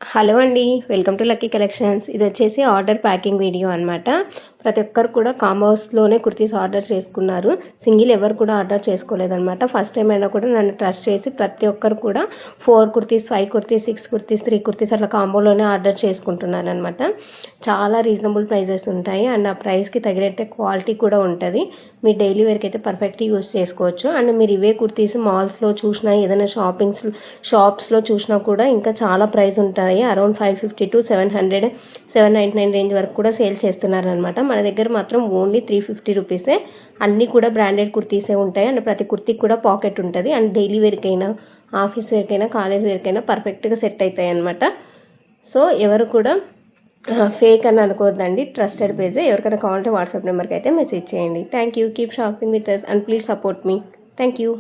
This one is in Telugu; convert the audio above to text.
హలో అండి, వెల్కమ్ టు లక్కీ కలెక్షన్స్. ఇది వచ్చేసి ఆర్డర్ ప్యాకింగ్ వీడియో అనమాట. ప్రతి ఒక్కరు కూడా కాంబోస్లోనే కుర్తీస్ ఆర్డర్ చేసుకున్నారు. సింగిల్ ఎవరు కూడా ఆర్డర్ చేసుకోలేదన్నమాట. ఫస్ట్ టైం అయినా కూడా నన్ను ట్రస్ట్ చేసి ప్రతి ఒక్కరు కూడా 4 కుర్తీస్, 5 కుర్తీస్, 6 కుర్తీస్, 3 కుర్తీస్ అట్లా కాంబోలోనే ఆర్డర్ చేసుకుంటున్నారు అనమాట. చాలా రీజనబుల్ ప్రైజెస్ ఉంటాయి అండ్ ఆ ప్రైస్కి తగినట్టే క్వాలిటీ కూడా ఉంటుంది. మీ డైలీ వేర్కి అయితే పర్ఫెక్ట్గా యూస్ చేసుకోవచ్చు. అండ్ మీరు ఇవే కుర్తీస్ మాల్స్లో చూసినా, ఏదైనా షాప్స్లో చూసినా కూడా ఇంకా చాలా ప్రైస్ ఉంటాయి. అరౌండ్ 550 to 700, 799 రేంజ్ వరకు కూడా సేల్ చేస్తున్నారనమాట. మన దగ్గర మాత్రం ఓన్లీ 350 రూపీసే. అన్నీ కూడా బ్రాండెడ్ కుర్తీసే ఉంటాయి అండ్ ప్రతి కుర్తీకి కూడా పాకెట్ ఉంటుంది. అండ్ డైలీ వేర్కైనా, ఆఫీస్ వేర్కైనా, కాలేజ్ వేర్కైనా పర్ఫెక్ట్గా సెట్ అవుతాయి అనమాట. సో ఎవరు కూడా ఫేక్ అని అనుకోవద్దండి, ట్రస్టెడ్ పేజే. ఎవరికైనా కావాలంటే వాట్సాప్ నెంబర్కి అయితే మెసేజ్ చేయండి. Thank you. Keep shopping with us and please support me. Thank you.